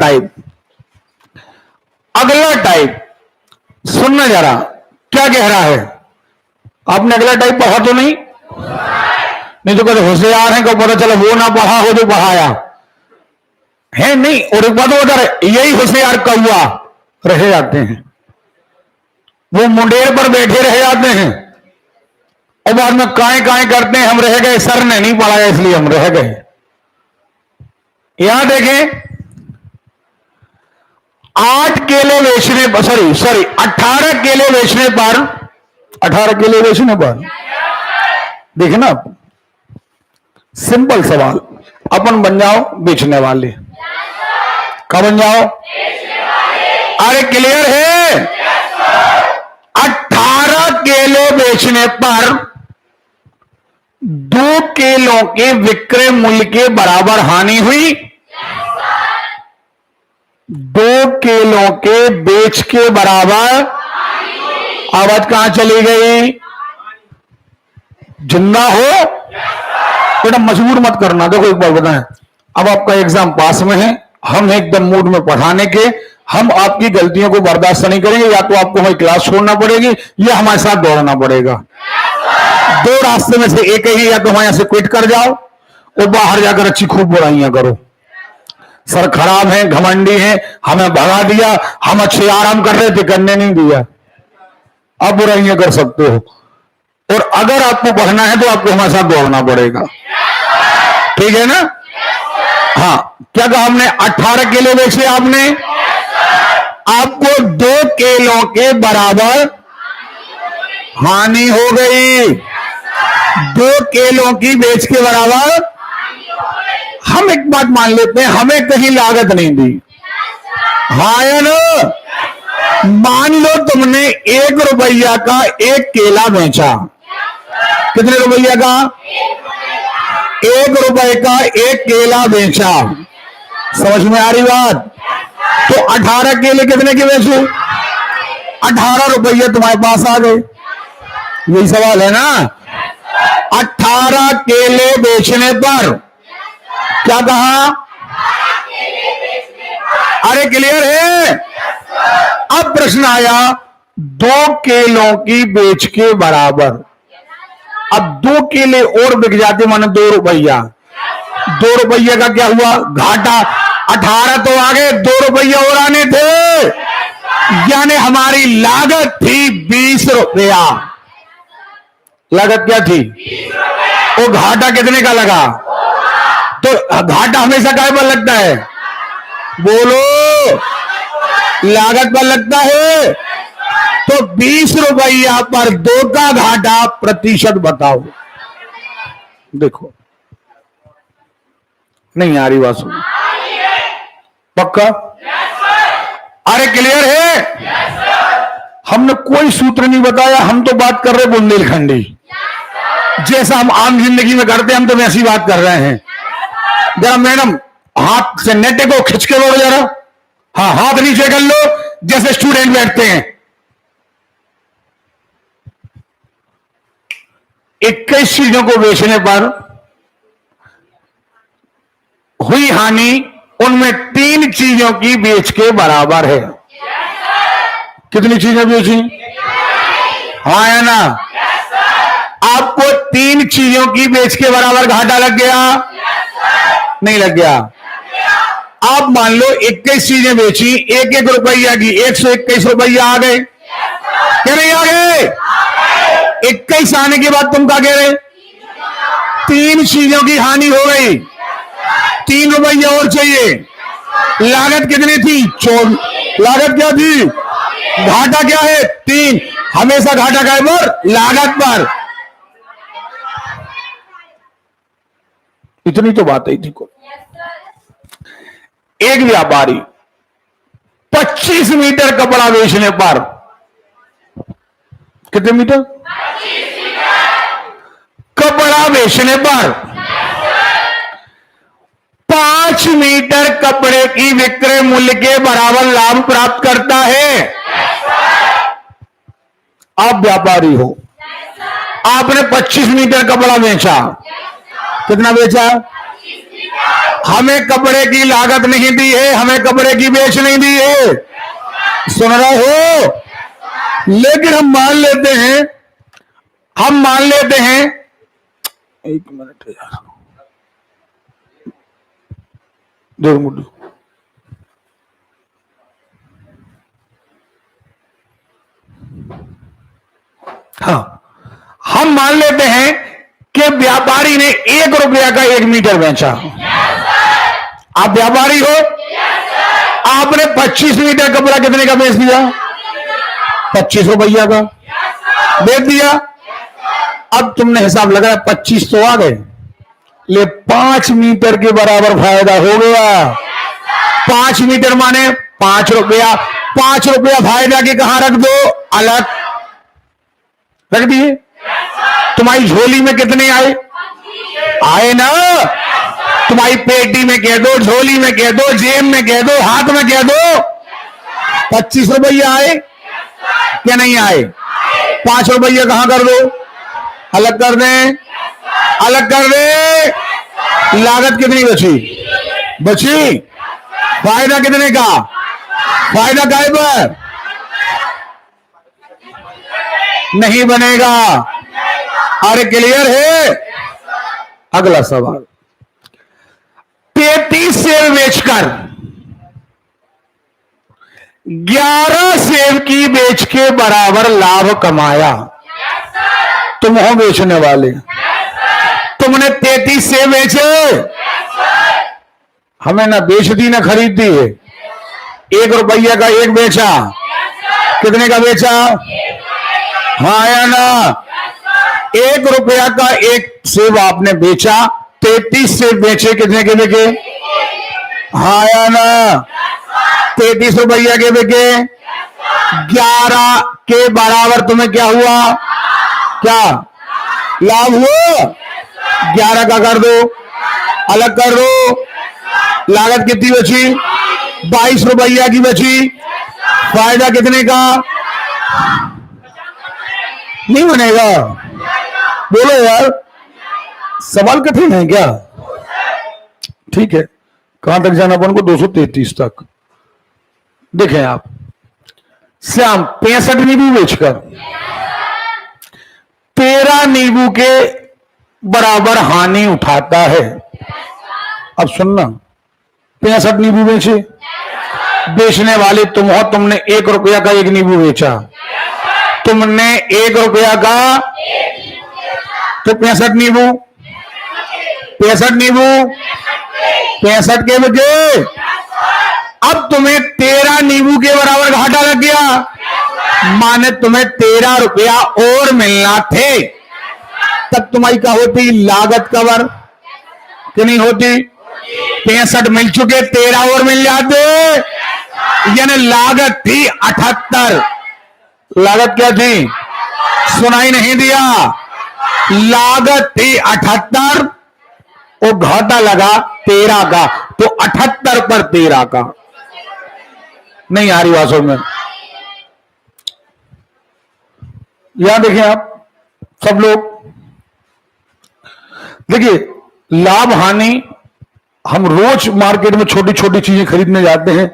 Type. अगला type सुनना जरा क्या कह रहा है। आपने अगला टाइप पढ़ा तो नहीं? नहीं तो कहते होशियार हैं, को पता चला वो ना पढ़ा हो जो पढ़ाया है। नहीं, और एक बात बता रहे, यही होशियार कौआ रह जाते हैं, वो मुंडेर पर बैठे रह जाते हैं और बाद में काए काए करते हैं, हम रह गए, सर ने नहीं पढ़ाया इसलिए हम रह गए। यहां देखें, 8 केले बेचने पर, सॉरी 18 केले बेचने पर, 18 केले बेचने पर, देखे ना, सिंपल सवाल, अपन बन जाओ बेचने वाले। कब बन जाओ? अरे क्लियर है? 18 केले बेचने पर 2 केलों के विक्रय मूल्य के बराबर हानि हुई। 2 केलों के बेच के बराबर, आवाज कहां चली गई? जिंदा हो बेटा, मजबूर मत करना। देखो एक बार बताएं, अब आपका एग्जाम पास में है, हम एकदम मूड में पढ़ाने के, हम आपकी गलतियों को बर्दाश्त नहीं करेंगे। या तो आपको हमारी क्लास छोड़ना पड़ेगी या हमारे साथ दौड़ना पड़ेगा। 2 रास्ते में से एक ही, या तो हमारे यहां से क्विट कर जाओ और बाहर जाकर अच्छी खूब बुराइयां करो। सर खराब है, घमंडी है, हमें भगा दिया, हम अच्छे आराम कर रहे थे, करने नहीं दिया। अब बुराइयां कर सकते हो, और अगर आपको पढ़ना है तो आपको हमारे साथ दौड़ना पड़ेगा। ठीक है ना? हाँ, क्या कहा हमने? 18 केले बेचे आपने, आपको 2 केलों के बराबर हानि हो गई। 2 केलों की बेच के बराबर, हम एक बात मान लेते हैं, हमें कहीं लागत नहीं दी। हाँ या ना? मान लो तुमने 1 रुपया का 1 केला बेचा। कितने रुपया का? 1 रुपए का 1 केला बेचा। समझ में आ रही बात? तो 18 केले कितने के बेचे? 18 रुपये तुम्हारे पास आ गए। यही सवाल है ना? 18 केले बेचने पर क्या कहा? अरे क्लियर है? अब प्रश्न आया 2 केलों की बेच के बराबर। अब 2 केले और बिक जाते, माने 2 रुपया। 2 रुपये का क्या हुआ? घाटा। 18 तो आ गए, 2 रुपये और आने थे, यानी हमारी लागत थी 20 रुपया। लागत क्या थी? वो घाटा कितने का लगा? तो घाटा हमेशा काय पर लगता है? बोलो, लागत पर लगता है। तो 20 रुपया पर 2 का घाटा, प्रतिशत बताओ। देखो, नहीं आ रही बात? सुनो, पक्का? अरे क्लियर है? हमने कोई सूत्र नहीं बताया, हम तो बात कर रहे बुंदेलखंडी, जैसा हम आम जिंदगी में करते हैं, हम तो वैसी बात कर रहे हैं। जरा मैडम हाथ से नेटे को खिंच के लो जरा। हाँ, हाथ नीचे कर लो जैसे स्टूडेंट बैठते हैं। 21 चीजों को बेचने पर हुई हानि, उनमें 3 चीजों की बेच के बराबर है। कितनी चीजें बेची? हाँ या ना? आपको 3 चीजों की बेच के बराबर घाटा लग गया? नहीं लग गया? आप मान लो 21 चीजें बेची, 1-1 रुपया की, 121 रुपया आ गए। क्या नहीं आ गए? 21 आने के बाद तुम क्या कह रहे? 3 चीजों की हानि हो गई, 3 रुपया और चाहिए। लागत कितनी थी? 14। लागत क्या थी? घाटा क्या है? 3। हमेशा घाटा का पर, लागत पर। इतनी तो बात ही थी। को एक व्यापारी 25 मीटर कपड़ा बेचने पर, कितने मीटर कपड़ा बेचने पर 5 मीटर कपड़े की विक्रय मूल्य के बराबर लाभ प्राप्त करता है। आप व्यापारी हो, आपने 25 मीटर कपड़ा बेचा। कितना बेचा? हमें कपड़े की लागत नहीं दी है, हमें कपड़े की बेच नहीं दी है, सुन रहे हो? लेकिन हम मान लेते हैं, एक मिनट यार, दो मिनट, हाँ, हम मान लेते हैं कि व्यापारी ने 1 रुपया का 1 मीटर बेचा। आप व्यापारी हो, आपने 25 मीटर कपड़ा कितने का बेच दिया? 25 रुपया का बेच दिया। अब तुमने हिसाब लगाया, 25 तो आ गए, ले 5 मीटर के बराबर फायदा हो गया। 5 मीटर माने 5 रुपया। 5 रुपया फायदा के कहां रख दो? अलग रख दिए। तुम्हारी झोली में कितने आए? आए ना? तुम्हारी पेटी में कह दो, झोली में कह दो, जेब में कह दो, हाथ में कह दो, 25 रुपया आए क्या नहीं आए? 5 रुपया कहां कर दो? अलग कर दें, अलग कर दे। लागत कितनी बची? फायदा कितने का? फायदा काय पर नहीं बनेगा। अरे क्लियर है? अगला सवाल, 33 सेब बेचकर 11 सेब की बेच के बराबर लाभ कमाया। तुम हो बेचने वाले, तुमने 33 सेब बेचे, हमें ना बेच दी ना खरीद दी है। 1 रुपया का 1 बेचा, कितने का बेचा? हाँ या ना? 1 रुपया का 1 सेब आपने बेचा, 33 सेब बेचे, कितने के बिके? हाँ या ना? 33 रुपया के बिके, 11 के बराबर तुम्हें क्या हुआ? क्या लाभ हुआ? 11 का कर दो, अलग कर दो। लागत कितनी बची? 22 रुपया की बची। फायदा कितने का? नहीं बनेगा। बोलो यार, सवाल कठिन है क्या? ठीक है, कहां तक जाना अपन को? 233 तक। देखें आप, श्याम 65 नींबू बेचकर 13 नींबू के बराबर हानि उठाता है। अब सुनना, 65 नींबू बेचे, बेचने वाले तुम हो, तुमने 1 रुपया का 1 नींबू बेचा, तुमने 1 रुपया का, तो 65 नींबू, 65 के बचे। अब तुम्हें 13 नींबू के बराबर घाटा लग गया, माने तुम्हें 13 रुपया और मिलना थे। तब तुम्हारी क्या होती? लागत कवर कि नहीं होती? 65 मिल चुके, 13 और मिल जाते, यानी लागत थी 78। लागत क्या थी? सुनाई नहीं दिया? लागत थी 78 और घाटा लगा 13 का, तो 78 पर 13 का। नहीं आ रही वास्तव में? यहां देखिए आप सब लोग, देखिए लाभ हानि, हम रोज मार्केट में छोटी छोटी चीजें खरीदने जाते हैं।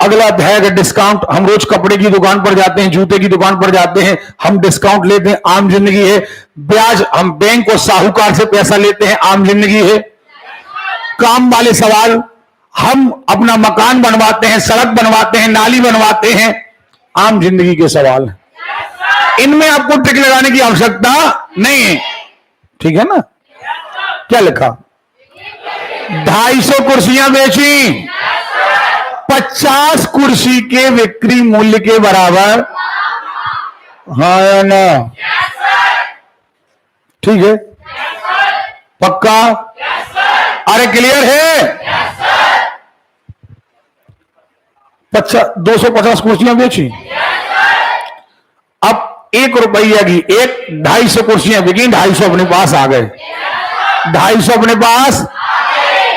अगला अध्याय है डिस्काउंट। हम रोज कपड़े की दुकान पर जाते हैं, जूते की दुकान पर जाते हैं, हम डिस्काउंट लेते हैं, आम जिंदगी है। ब्याज, हम बैंक और साहूकार से पैसा लेते हैं, आम जिंदगी है। काम वाले सवाल, हम अपना मकान बनवाते हैं, सड़क बनवाते हैं, नाली बनवाते हैं, आम जिंदगी के सवाल हैं। इनमें आपको ट्रिक लगाने की आवश्यकता नहीं है, ठीक है ना? क्या लिखा? 250 कुर्सियां बेची, 50 कुर्सी के बिक्री मूल्य के बराबर, हाँ या ना? ठीक है, पक्का? अरे क्लियर है? 250 कुर्सियां बेची। अब 1 रुपया की 250 कुर्सियां बिकी, 250 अपने पास आ गए। 250 अपने पास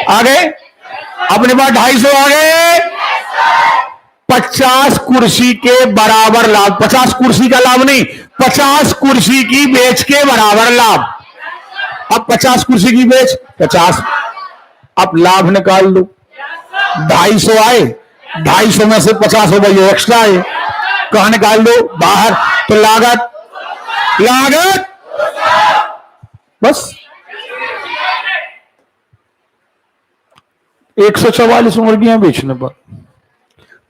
आ गए, अपने पास 250 आ गए। 50 कुर्सी के बराबर लाभ, 50 कुर्सी का लाभ नहीं, 50 कुर्सी की बेच के बराबर लाभ। अब 50 कुर्सी की बेच 50, आप लाभ निकाल लो। 250 आए, 250 में से 50 रुपये एक्स्ट्रा आए, कहां निकाल दो? बाहर। तो लागत बस 144 मुर्गियां बेचने पर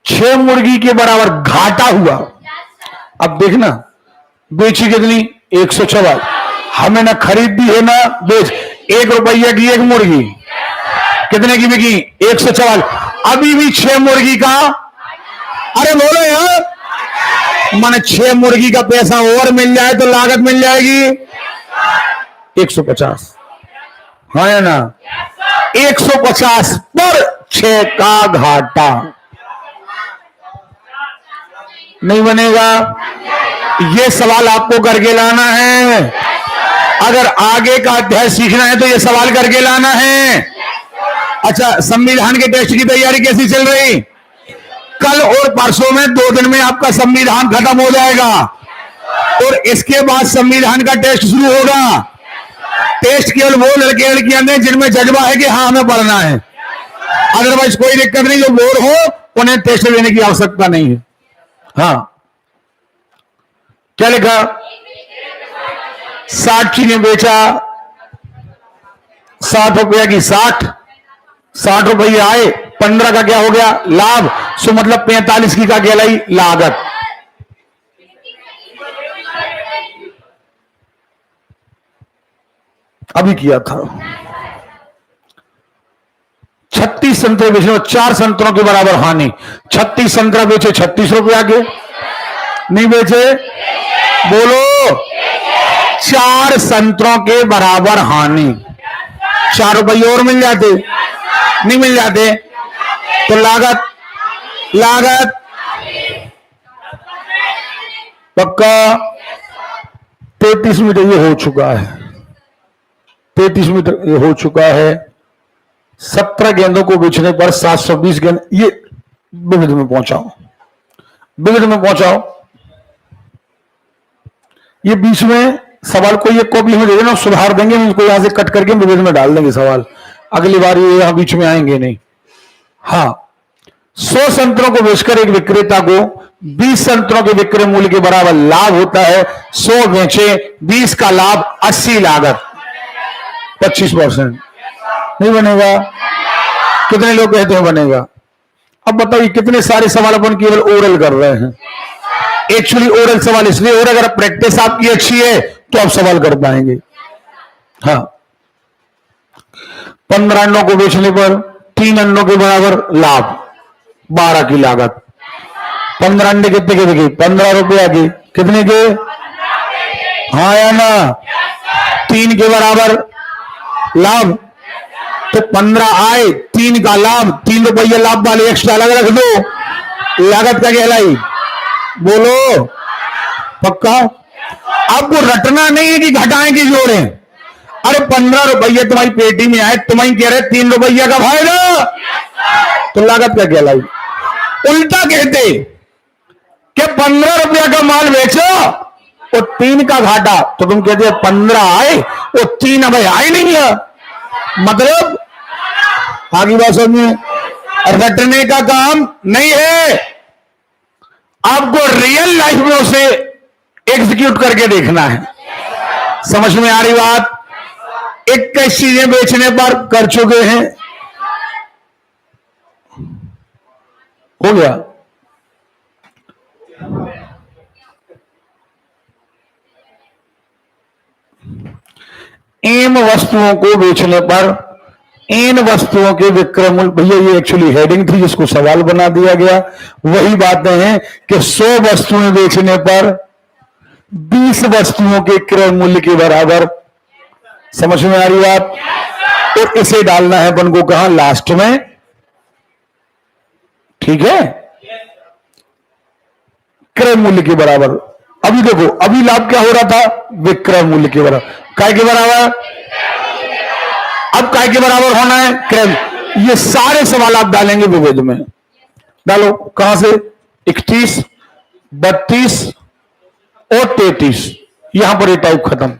6 मुर्गी के बराबर घाटा हुआ। अब देखना बेची कितनी? 144। हमें ना खरीदी है ना बेच। 1 रुपया की एक मुर्गी कितने की बिकी? 144। अभी भी 6 मुर्गी का, अरे बोलो यार, माने 6 मुर्गी का पैसा और मिल जाए तो लागत मिल जाएगी 150। हाँ या ना? 150 पर 6 का घाटा नहीं बनेगा। ये सवाल आपको करके लाना है। अगर आगे का अध्याय सीखना है तो ये सवाल करके लाना है। अच्छा, संविधान के टेस्ट की तैयारी कैसी चल रही? कल और परसों में 2 दिन में आपका संविधान खत्म हो जाएगा और इसके बाद संविधान का टेस्ट शुरू होगा। टेस्ट केवल वो लड़के लड़कियां दें जिनमें जज्बा है कि हाँ हमें पढ़ना है। अदरवाइज कोई दिक्कत नहीं, जो बोर हो उन्हें टेस्ट देने की आवश्यकता नहीं है। हाँ, क्या लिखा? 60 चीजें बेचा, 60 रुपया की 60 रुपये आए, 15 का क्या हो गया? लाभ। सो मतलब 45 की का कहलाई लागत। अभी किया था 36 संतरे बेचे, 4 संतरों के बराबर हानि। 36 संतरा बेचे 36 रुपया के, नहीं बेचे? बोलो, 4 संतरों के बराबर हानि। 4 रुपये और मिल जाते? नहीं मिल जाते? तो लागत पक्का 33 मीटर ये हो चुका है। 33 मीटर ये हो चुका है। 17 गेंदों को बेचने पर 720 गेंद। ये विविध में पहुंचाओ, विविध में पहुंचाओ। ये बीच में सवाल को ये कॉपी में दे देना, सुधार देंगे, इसको यहां से कट करके विविध में डाल देंगे सवाल। अगली बार ये यहां बीच में आएंगे नहीं। हाँ, 100 संतरों को बेचकर एक विक्रेता को 20 संतरों के विक्रय मूल्य के बराबर लाभ होता है। 100 बेचे, 20 का लाभ, 80 लागत, 25%। नहीं बनेगा? कितने लोग कहते हैं बनेगा? अब बताइए कितने सारे सवाल अपन केवल ओरल कर रहे हैं। एक्चुअली ओरल सवाल इसलिए हो रहा है, अगर प्रैक्टिस आपकी अच्छी है तो आप सवाल कर पाएंगे। हाँ, 15 अंडों को बेचने पर 3 अंडों के बराबर लाभ, 12 की लागत। 15 अंडे कितने के बिके? 15 रुपया के। कितने के? हाँ या ना? 3 के बराबर लाभ, तो 15 आए, 3 का लाभ, 3 रुपये लाभ वाले एक्स्ट्रा अलग रख दो, लागत का कहलाई। बोलो, पक्का? आपको रटना नहीं है कि घटाएं कि जोड़ें। अरे 15 रुपये तुम्हारी पेटी में आए, तुम्हारी कह रहे 3 रुपया का फायदा, तो लागत का कहलाई। उल्टा कहते कि 15 रुपया का माल बेचो और 3 का घाटा, तो तुम कहते 15 आए और 3 अब आए नहीं है। मतलब आगे बात समझिए, रटने का काम नहीं है, आपको रियल लाइफ में उसे एग्जीक्यूट करके देखना है। समझ में आ रही बात? 21 चीजें बेचने पर कर चुके हैं, हो गया। इन वस्तुओं को बेचने पर इन वस्तुओं के विक्रय मूल्य, भैया ये एक्चुअली हेडिंग थी जिसको सवाल बना दिया गया। वही बातें हैं कि 100 वस्तुएं बेचने पर 20 वस्तुओं के क्रय मूल्य के बराबर। समझ में आ रही बात? और इसे डालना है अपन को कहां? लास्ट में। ठीक है, क्रय मूल्य के बराबर। अभी देखो, अभी लाभ क्या हो रहा था? विक्रय मूल्य के बराबर। काय के बराबर? अब काय के बराबर होना है? क्रय। ये सारे सवाल आप डालेंगे विविध में। डालो, कहां से? 31, 32 और 33, यहां पर ये टाइप खत्म।